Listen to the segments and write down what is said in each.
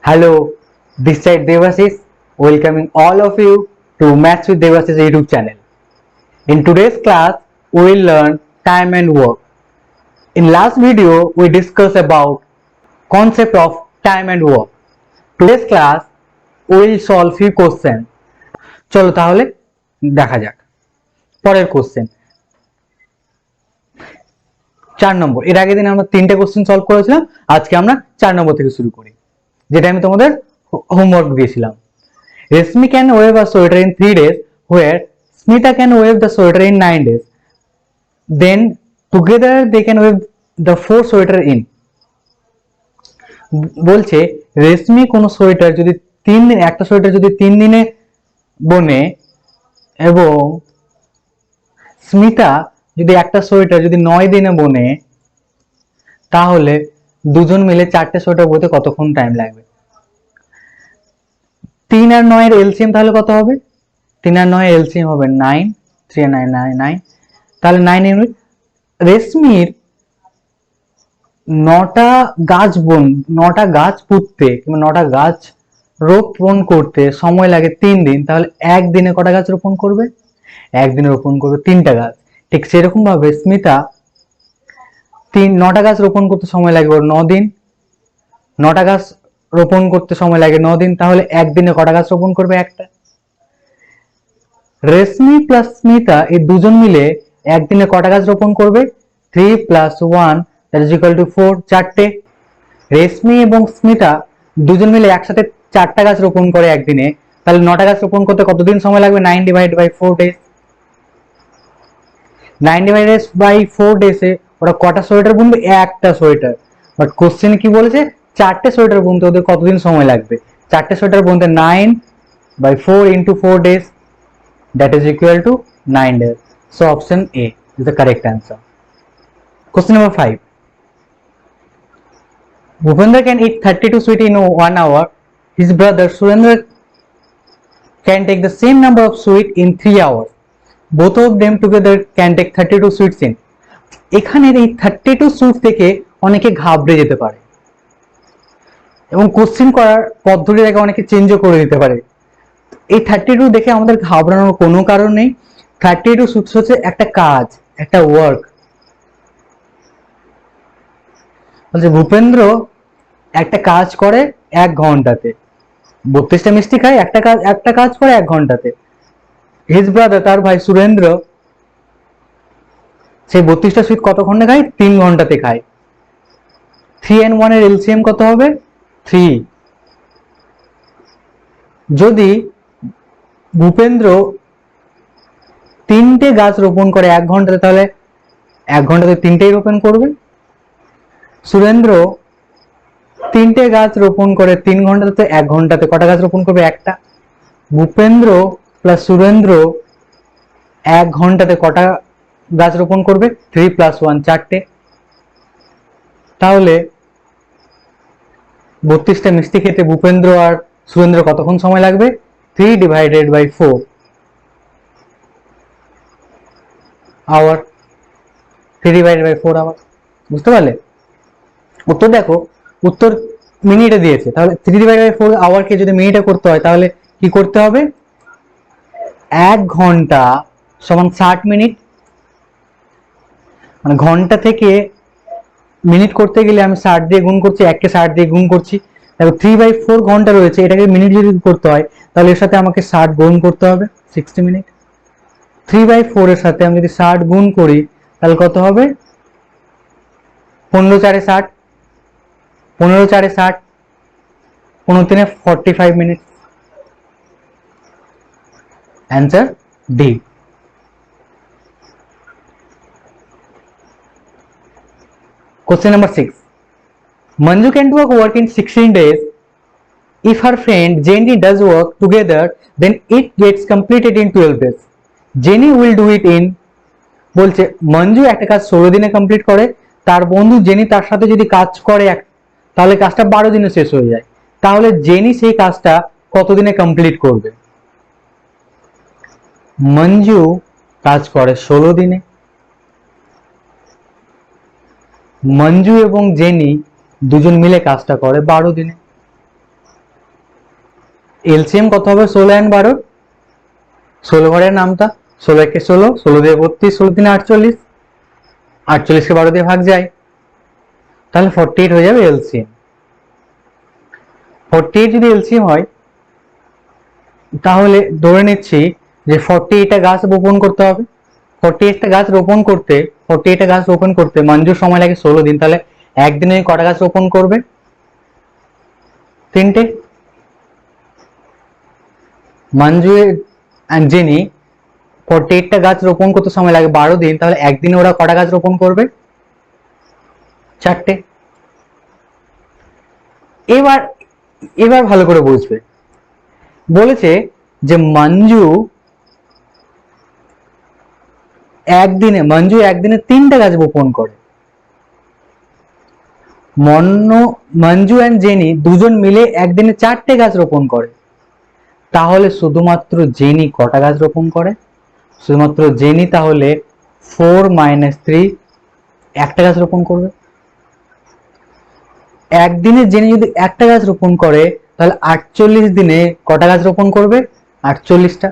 Hello, this side Devasis, welcoming all of you to Maths with Devasis YouTube channel. In today's class, we will learn time and work. In last video, we discussed about concept of time and work. Today's class, we will solve few questions. চলো তাহলে দেখা যাক পরের question 4 নম্বর। এর আগের দিন আমরা 3টে কোশ্চেন সলভ করেছিলাম, আজকে আমরা 4 নম্বর থেকে শুরু করি, যেটা আমি তোমাদের হোমওয়ার্ক দিয়েছিলাম। Resmi can wave a sweater in 3 days, where Smita can wave the sweater in 9 days. Then together they can wave the 4 sweater in. বলছে রেশমি কোন সোয়েটার যদি 3 দিন একটা সোয়েটার যদি 3 দিনে বনে এবং স্মিতা যদি একটা সোয়েটার যদি 9 দিনে বনে, তাহলে দুজন মিলে 4টে সোয়েটার বইতে কতক্ষণ টাইম লাগবে? 3 আর 9 এর এলসিএম তাহলে কত হবে? 3 আর 9 এর এলসিএম হবে 9, 3 আর 9 9, তাহলে 9 ইউনিট। রেশমির 9টা গাছ পুঁততে কিংবা 9টা গাছ রোপণ করতে সময় লাগে 3 দিন, তাহলে একদিনে কটা গাছ রোপণ করবে? একদিনে রোপণ করবে 3টা গাছ। ঠিক সেরকম ভাবে স্মিতা 9টা গাছ রোপণ করতে সময় লাগবে 9 দিন, 9টা গাছ রোপণ করতে সময় লাগে 9 দিন, তাহলে একদিনে কটা গাছ রোপণ করবে? একটা। রেশমি প্লাস স্মিতা এই দুজন মিলে একদিনে কটা গাছ রোপণ করবে? 3 + 1 that is equal to 4, 4টে। রেশমি এবং স্মিতা দুজন মিলে একসাথে 4টা গাছ রোপণ করে একদিনে, তাহলে 9টা গাছ রোপণ করতে কতদিন সময় লাগবে? 9 / 4 days। 9 / 4 ডেজে ওরা কটা সোয়েটার বুনবে? একটা সোয়েটার। বাট কোশ্চেন কি বলেছে? 4টে সোয়েটার বুনতে ওদের কতদিন সময় লাগবে? 4টে সোয়েটার বুনতে 9/4 × 4 days, that is equal to 9 days. So option A is the correct answer. Question number 5. Bhupendra can eat 32 sweets in 1 hour. His brother Surendra can take the same number of sweets in 3 hours. Both of them together can take 32 sweets in. এখানে এই 32 sweets থেকে অনেকে ঘাবড়ে যেতে পারে এবং question করার পদ্ধতিটাকে অনেকে চেঞ্জও করে দিতে পারে। এই 32 দেখে আমাদের ঘাবড়ানোর কোনো কারণ নেই। 32 সুইটস হচ্ছে একটা কাজ, একটা ওয়ার্ক। বলছে ভূপেন্দ্র একটা কাজ করে 1 ঘন্টাতে, 32টা মিষ্টি খায়, একটা কাজ করে 1 ঘন্টাতে। হিজ ব্রাদার তার ভাই সুরেন্দ্র সেই 32টা সুইট কতক্ষণে খায়? 3 ঘন্টাতে খায়। 3 and 1 এর এলসিএম কত হবে? 3। যদি ভূপেন্দ্র 3টে গাছ রোপণ করে 1 ঘন্টাতে, তাহলে 1 ঘন্টাতে 3টেই রোপণ করবে। সুরেন্দ্র 3টে গাছ রোপণ করে 3 ঘন্টাতে, 1 ঘন্টাতে কটা গাছ রোপণ করবে? একটা। ভূপেন্দ্র প্লাস সুরেন্দ্র 1 ঘন্টাতে কটা গাছ রোপণ করবে? 3 + 1 4টে। তাহলে 32টা মিষ্টি খেতে ভূপেন্দ্র আর সুরেন্দ্র কতক্ষণ সময় লাগবে? 3 / 4 আওয়ার, 3 / 4 আওয়ার। বুঝতে পারলে? উত্তর দেখো, উত্তর মিনিটে দিয়েছে, তাহলে 3 / 4 আওয়ারকে যদি মিনিটে করতে হয় তাহলে কি করতে হবে? 1 ঘন্টা সমান 60 মিনিট। মানে ঘন্টা থেকে মিনিট করতে গেলে আমি 60 দিয়ে গুণ করছি, 1কে 60 দিয়ে গুণ করছি। দেখো 3/4 ঘন্টা রয়েছে, এটাকে মিনিট যদি করতে হয় তাহলে এর সাথে আমাকে 60 গুণ করতে হবে, 60 মিনিট। 3/4 এর সাথে আমি যদি 60 গুণ করি তাহলে কত হবে? 15 × 4 = 60, 15 × 4 = 60, 15 × 3 = 45 minute. Answer D. Question number 6. Manju can do work in 16 days. If her friend Jenny does work together, then it gets completed in 12 days. Jenny will do it in, বলছে মঞ্জু একটা কাজ 16 দিনে কমপ্লিট করে, তার বন্ধু জেনি তার সাথে যদি কাজ করে তাহলে কাজটা 12 দিনে শেষ হয়ে যায়। তাহলে জেনি সেই কাজটা কত দিনে কমপ্লিট করবে? মঞ্জু কাজ করে 16 দিনে, মঞ্জু এবং জেনি দুজন মিলে কাজটা করে 12 দিনে। এলসিএম কত হবে 16 and 12? 16 ঘরের নামটা 16 কে 16, 16 দিয়ে 32, 16 দিনে 48, 48 কে 12 দিয়ে ভাগ যায়, তাহলে 48 হয়ে যাবে এলসিএম। 48 যদি এলসিএম হয় তাহলে ধরে নিচ্ছি যে 48টা গাছ রোপণ করতে হবে। 48টা গাছ রোপণ করতে 48টা গাছ রোপণ করতে মঞ্জুর সময় লাগে 16 দিন, তাহলে একদিনে কটা গাছ রোপণ করবে? 3টে। মঞ্জু এন্ড জেনি 48টা গাছ রোপণ করতে সময় লাগে 12 দিন, তাহলে একদিনে ওরা কটা গাছ রোপণ করবে? 4টে। এবার এবার ভালো করে বুঝবে, বলেছে যে মঞ্জু একদিনে 3টে গাছ রোপণ করে। মঞ্জু এন্ড জেনি দুজন মিলে একদিনে 4টে গাছ রোপণ করে, তাহলে শুধুমাত্র জেনি কটা গাছ রোপণ করে? শুধুমাত্র জেনি তাহলে 4 - 3 একটা গাছ রোপণ করবে। একদিনে জেনি যদি একটা গাছ রোপণ করে তাহলে 48 দিনে কটা গাছ রোপণ করবে? 48টা।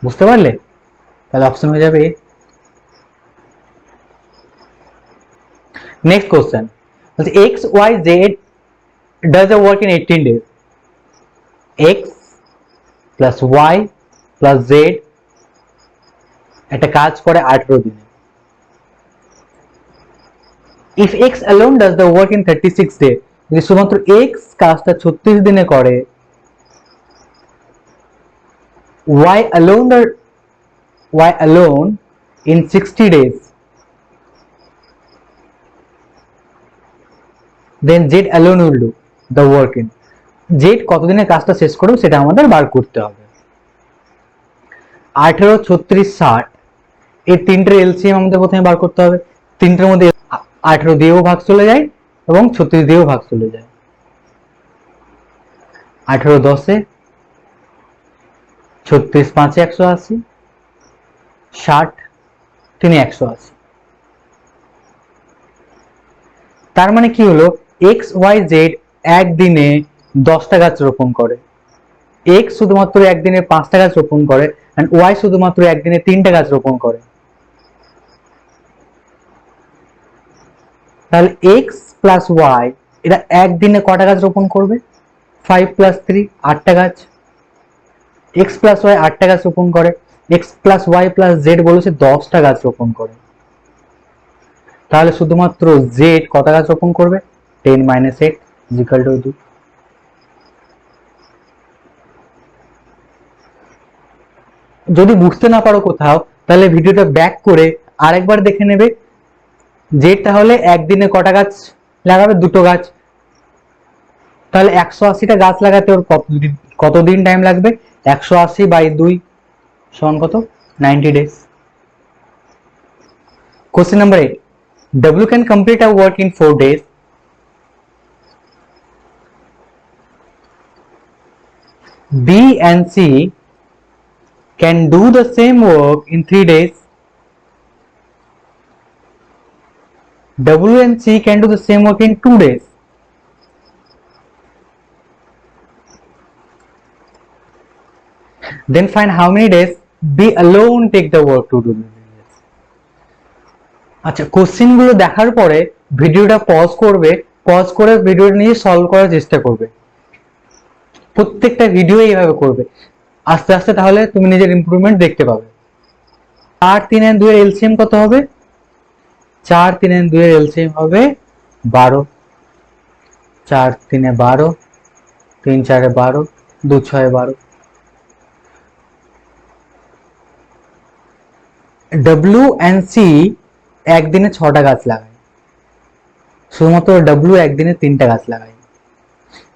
বুঝতে পারলে? তাহলে অপশন হয়ে যাবে। Next question, x y z does a work in 18 days. x plus y plus z একটা কাজ করে 18 দিনে। if x alone does the work in 36 days, যদি শুধুমাত্র x কাজটা 36 দিনে করে, y alone in 60 days, then z alone will do the work in, z কতদিনে কাজটা শেষ করবে সেটা আমাদের বার করতে হবে। 18, 36, 60 এই তিনটের এলসিএম আমাদের প্রথমে বার করতে হবে। তিনটের মধ্যে 18 দিয়েও ভাগ চলে যায় এবং 36 দিয়েও ভাগ চলে যায়। 18 10-এ, 36 5-এ 180, 60 3-এ 180। তার মানে কি হলো, এক্স ওয়াই জেড একদিনে 10টা গাছ রোপণ করে, এক্স শুধুমাত্র একদিনে 5টা গাছ রোপণ করে, এন্ড ওয়াই শুধুমাত্র একদিনে 3টে গাছ রোপণ করে। তাহলে এক্স প্লাস ওয়াই এটা একদিনে কটা গাছ রোপণ করবে? 5 + 3 8টা গাছ। এক্স প্লাস ওয়াই 8টা গাছ রোপণ করে, X plus Y plus Z বলেছে 10টা গাছ রোপণ করে, তাহলে শুধুমাত্র জেড কটা গাছ রোপণ করবে? 10 - 8 = 2। যদি বুঝতে না পারো কোথাও তাহলে ভিডিওটা ব্যাক করে আরেকবার দেখে নেবে। জেড তাহলে একদিনে কটা গাছ লাগাবে? 2টো গাছ, তাহলে 180টা গাছ লাগাতে ওর কতদিন টাইম লাগবে? 180/2 সমান কত? 90 days। Question number 8, W can complete a work in 4 days. B and C can do the same work in 3 days. W and C can do the same work in 2 days. Then find how many days B alone take the work to do this. আচ্ছা, question গুলো দেখার পরে ভিডিওটা pause করবে, pause করে ভিডিওটা নিয়ে solve করার চেষ্টা করবে। প্রত্যেকটা ভিডিও এইভাবে করবে আস্তে আস্তে, তাহলে তুমি নিজের ইমপ্রুভমেন্ট দেখতে পাবে। 4 3 and 2 এর এলসিএম কত হবে? 4 3 and 2 এর এলসিএম হবে 12। 4 3 এ 12, 3 4 এ 12, 2 6 এ 12। ডব্লিউ এন্ড সি একদিনে 6টা গাছ লাগায়, শুধুমাত্র ডব্লিউ একদিনে 3টা গাছ লাগায়,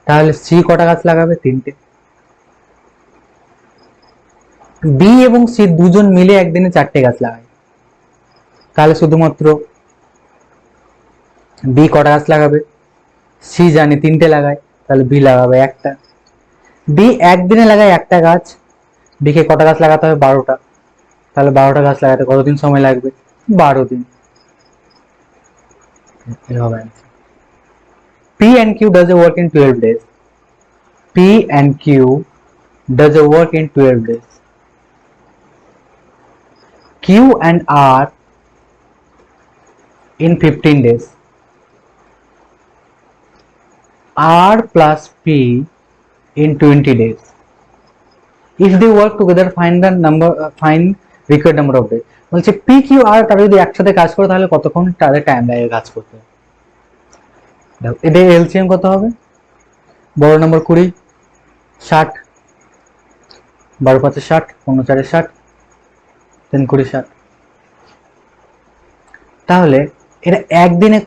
তাহলে সি কটা গাছ লাগাবে? 3টে। বি এবং সি দুজন মিলে একদিনে 4টে গাছ লাগায়, তাহলে শুধুমাত্র বি কটা গাছ লাগাবে? সি জানি 3টে লাগায়, তাহলে বি লাগাবে একটা। বি একদিনে লাগায় একটা গাছ, বি কে কটা গাছ লাগাতে হবে? 12টা, তাহলে 12টা গাছ লাগাতে কতদিন সময় লাগবে? 12 দিন। P and Q does a work in 12 days. P and Q does a work in 12 days. Q and R in 15 days. R plus P in 20 days. If they work together, find the number, find required number of days. বলছে P Q R তারা যদি একসাথে কাজ করে তাহলে কতক্ষণ তাদের time লাগে কাজ করতে? দেখো এটা এলসিএম কত হবে? বড় নম্বর 20, 60, 12 5 60, 15 4 60, 3 20 60। তাহলে এটা একদিনে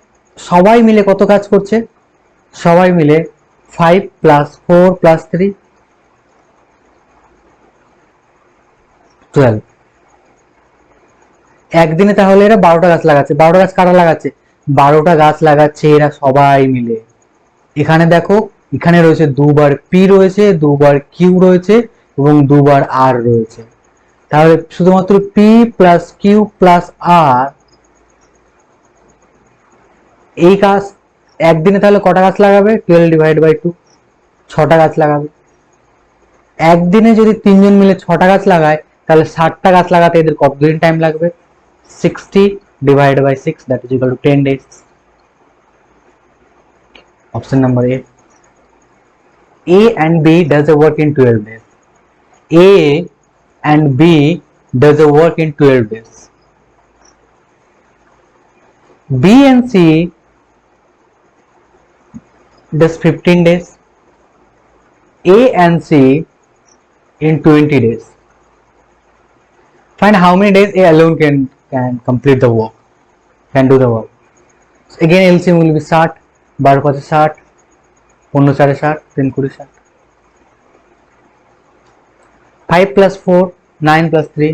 সবাই মিলে কত কাজ করছে? সবাই মিলে 5 + 4 + 3 12। একদিনে তাহলে এরা 12টা গাছ লাগাচ্ছে। 12টা গাছ কারা লাগাচ্ছে? 12টা গাছ লাগাচ্ছে এরা সবাই মিলে। এখানে দেখো, এখানে রয়েছে দুবার পি রয়েছে, দুবার কিউ রয়েছে এবং দুবার আর রয়েছে। তাহলে শুধুমাত্র পি প্লাস কিউ প্লাস আর এই গাছ একদিনে তাহলে কটা গাছ লাগাবে? 12 / 2, 6টা গাছ লাগাবে। একদিনে যদি তিনজন মিলে 6টা গাছ লাগায় তাহলে 60টা গাছ লাগাতে এদের কতদিন টাইম লাগবে? 60 / 6, that is equal to 10 days. Option number A and B does a work in 12 days. A and B does a work in 12 days. B and C does 15 days. A and C in 20 days. Find how many days A alone can complete the work, can do the work. So again LCM will be 60, 12 5 60, 15 4 60, 3 20 60. 5 + 4, 9 + 3,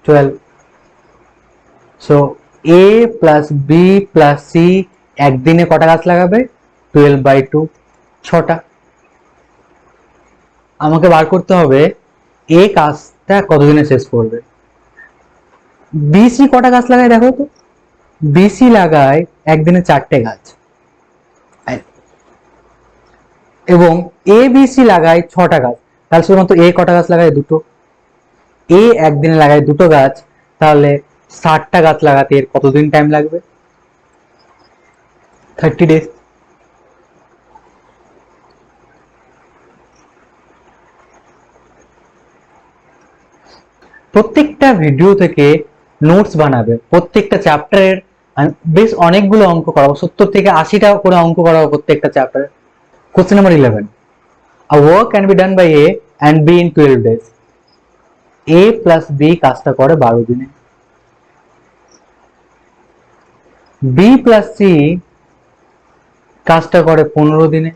12. So A plus B plus C একদিনে কটা গাছ লাগাবে? 12/2, 6টা। আমাকে বার করতে হবে A কাজটা কতদিনে শেষ করবে। BC কটা গাছ লাগায় দেখো তো। BC লাগায় একদিনে 4টে গাছ এবং ABC লাগায় 6টা গাছ। তাহলে শুধুমাত্র A কটা গাছ লাগায়? দুটো। A একদিনে লাগায় দুটো গাছ, তাহলে 60টা গাছ লাগাতে এর কতদিন টাইম লাগবে? 30 days। প্রত্যেকটা ভিডিও থেকে নোটস বানাবে, প্রত্যেকটা চ্যাপ্টারের বেশ অনেকগুলো অঙ্ক করাবো, 70 থেকে 80টা করে অঙ্ক করাবো প্রত্যেকটা চ্যাপ্টারে। Question number 11, a work can be done by A and B in 12 days. A plus B কাজটা করে 12 দিনে। B plus C কাজটা করে 15 দিনে।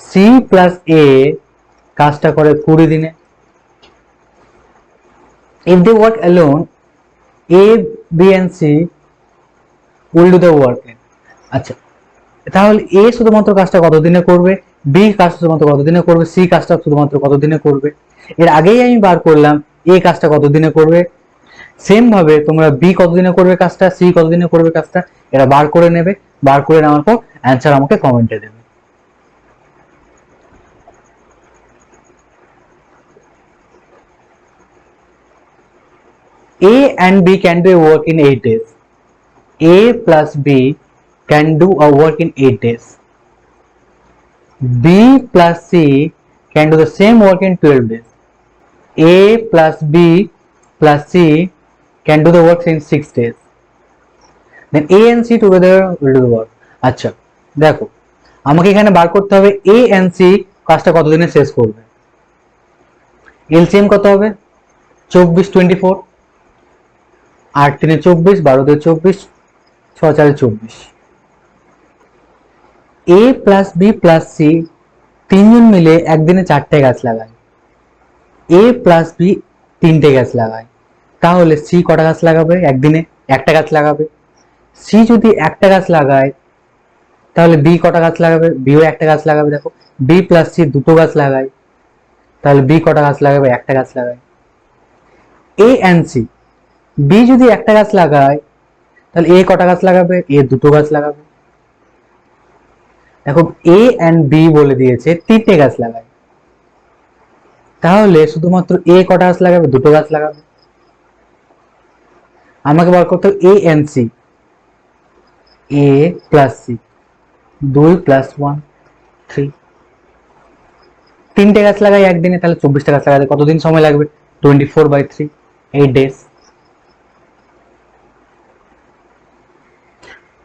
C plus A কাজটা করে 20 দিনে। If they work alone, A, B and C will do the work. আচ্ছা, তাহলে A শুধুমাত্র কাজটা কতদিনে করবে, B কাজটা শুধুমাত্র কতদিনে করবে, C কাজটা শুধুমাত্র কতদিনে করবে? এর আগেই আমি বার করলাম A কাজটা কতদিনে করবে। সেম ভাবে তোমরা B কতদিনে করবে কাজটা, C কতদিনে করবে কাজটা, এরা বার করে নেবে। বার করে নেওয়ার পর অ্যান্সার আমাকে কমেন্টে দেবে। A and B can do a work in 8 days. A plus B can do a work in 8 days. B plus C can do the same work in 12 days. A plus B plus C can do the work in 6 days. Then A and C together will do the work. আচ্ছা দেখো, আমাকে এখানে বার করতে হবে A and C কাজটা কতদিনে শেষ করবে। এলসিএম কত হবে? 24 24, 8 3 24, 12 2 24, 6 4 24। A plus B plus C তিনজন মিলে একদিনে 4টে গাছ লাগায়। A plus B 3টে গাছ লাগায়, তাহলে C কটা গাছ লাগাবে? একদিনে একটা গাছ লাগাবে। C যদি একটা গাছ লাগায় তাহলে B কটা গাছ লাগাবে? B ও একটা গাছ লাগাবে। দেখো B plus C দুটো গাছ লাগায়, তাহলে B কটা গাছ লাগাবে? একটা গাছ লাগায়। A and C, B যদি একটা গাছ লাগায় তাহলে A কটা গাছ লাগাবে? A দুটো গাছ লাগাবে। দেখো এ এন্ড বি বলে দিয়েছে 3টে গাছ লাগায়, তাহলে শুধুমাত্র এ কটা গাছ লাগাবে? 2টো গাছ লাগাবে। আমাকে বার করতে হবে A and C, A plus C, 2 plus 1 3, 3টে গাছ লাগাই একদিনে, তাহলে 24টা গাছ লাগাতে কতদিন সময় লাগবে? 24/3, 8 days।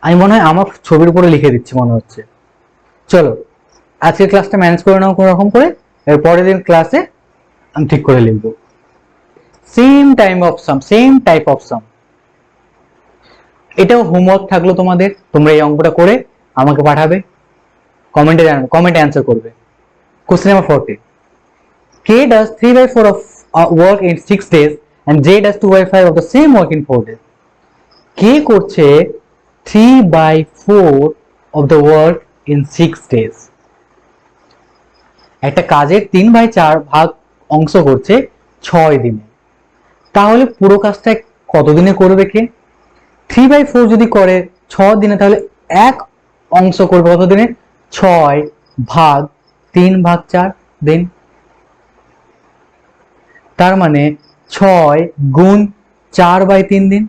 আমি মনে হয় আমার ছবির উপরে লিখে দিচ্ছি মনে হচ্ছে। চলো আজকের ক্লাসটা ম্যানেজ করে নাও কোনো রকম করে, এর পরের দিন ক্লাসে আমি ঠিক করে লিখবো। সেম টাইপ অফ সাম, এটাও হোমওয়ার্ক থাকলো তোমাদের, তোমরা এই অঙ্কটা করে আমাকে পাঠাবে, কমেন্টে জানাবে, কমেন্টে অ্যান্সার করবে। Question number 14, K does 3/4 of work in 6 days and J does 2/5 of the same work in 4 days. K করছে 3/4 of the work in 6 days, একটা কাজের 3/4 ভাগ অংশ করছে 6 দিনে, তাহলে পুরো কাজটা কত দিনে করবে কে? 3/4 যদি করে 6 দিনে, তাহলে এক অংশ করবে কত দিনে? 6 ভাগ 3/4 দিন। তার মানে 6 গুণ 4/3 দিন,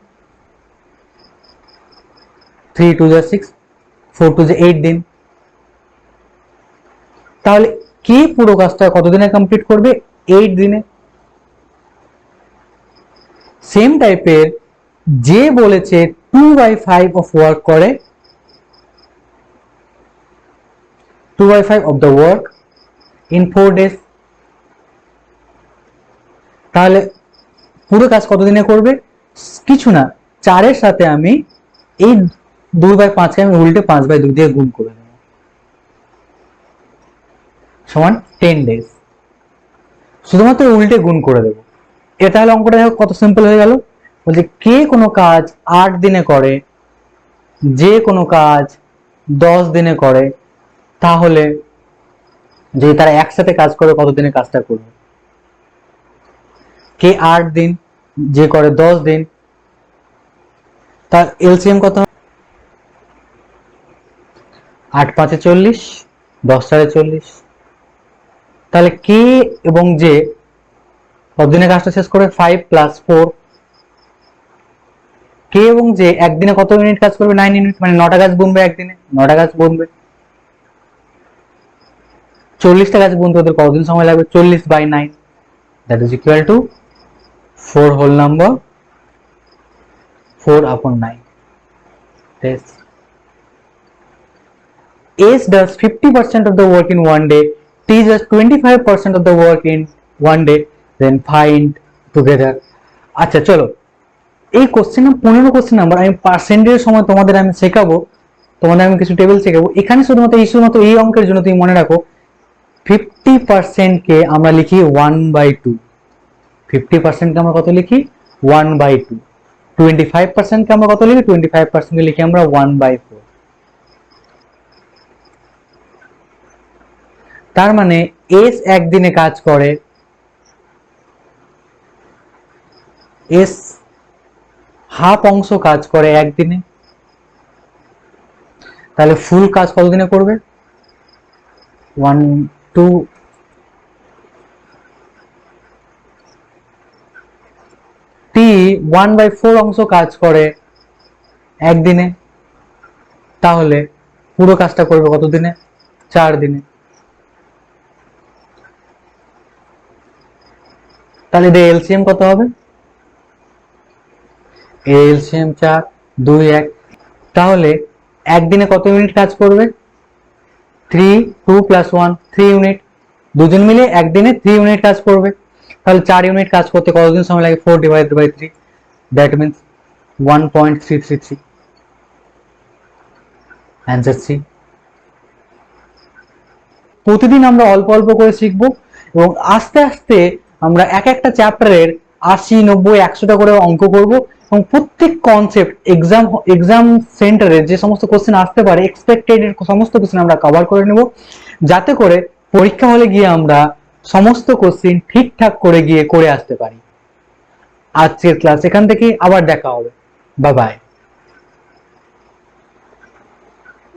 3 2 6, 4 2 8 দিন। তাহলে কে পুরো কাজটা কত দিনে কমপ্লিট করবে? 8 দিনে। সেম টাইপের যে বলেছে 2/5 অফ ওয়ার্ক করে, 2/5 of the work in 4 days, তাহলে পুরো কাজ কত দিনে করবে? কিছু না, 4-এর সাথে আমি এই 2/5কে আমি উল্টে 5/2 দিয়ে গুণ করে দেব, সমান 10 days। শুধুমাত্র উল্টে গুণ করে দেব। এটা তাহলে অঙ্কটা দেখো কত সিম্পল হয়ে গেল। বলছে কে কোনো কাজ 8 দিনে করে, যে কোনো কাজ 10 দিনে করে, তাহলে যদি তারা একসাথে কাজ করে কত দিনে কাজটা করবে? কে 8 দিন, যে করে 10 দিন, তার এলসিএম কত? 8 5 40, 10 4 40। তাহলে কে এবং যে কত দিনে কাজটা শেষ করবে? 5 + 4। কে এবং যে একদিনে কত মিনিট কাজ করবে? 9 মিনিট, মানে 9টা গাছ বুনবে একদিনে, 9টা গাছ বুনবে। 40টা গাছ বুনতে ওদের কতদিন সময় লাগবে? 40/9, that is equal to 4 whole number, 4/9. Yes. S does 50% of the work in one day, T does 25% of the work in one day, then find together. আচ্ছা চলো, এই কোশ্চেন 15 কোশ্চেন নাম্বার আমি পার্সেন্টেজের সময় তোমাদের আমি শেখাবো, তোমাদের আমি কিছু টেবিল শেখাবো। এখানে শুধুমাত্র এই অঙ্কের জন্য তুমি মনে রাখো 50% কে আমরা লিখি 1/2, 50% কে আমরা কত লিখি? 1/2। 25% কে আমরা কত লিখি? 25% কে লিখি আমরা 1/4। তার মানে এস একদিনে কাজ করে, এস হাফ অংশ কাজ করে একদিনে, তাহলে ফুল কাজ কত দিনে করবে? 1 2 টি 1/4 অংশ কাজ করে একদিনে, তাহলে পুরো কাজটা করবে কত দিনে? 4 দিনে। তাহলে এদের এলসিএম কত হবে? এলসিএম 4 2 1। তাহলে একদিনে কত মিনিট কাজ করবে? 3 2 + 1 3 ইউনিট। দুজন মিলে একদিনে 3 ইউনিট কাজ করবে, তাহলে 4 ইউনিট কাজ করতে কতদিন সময় লাগে? 4/3, দ্যাট মিন্স 1.333। Answer C. প্রতিদিন আমরা অল্প অল্প করে শিখবো এবং আস্তে আস্তে আমরা এক একটা চ্যাপ্টারের 80 90 100টা করে অঙ্ক করব, এবং প্রত্যেক কনসেপ্ট এক্সাম সেন্টারে যে সমস্ত কোশ্চেন আসতে পারে এক্সপেক্টেড এর সমস্ত কোশ্চেন আমরা কভার করে নেব, যাতে করে পরীক্ষা হলে গিয়ে আমরা সমস্ত কোশ্চেন ঠিকঠাক করে গিয়ে করে আসতে পারি। আজকের ক্লাস এখান থেকে, আবার দেখা হবে, বাই বাই।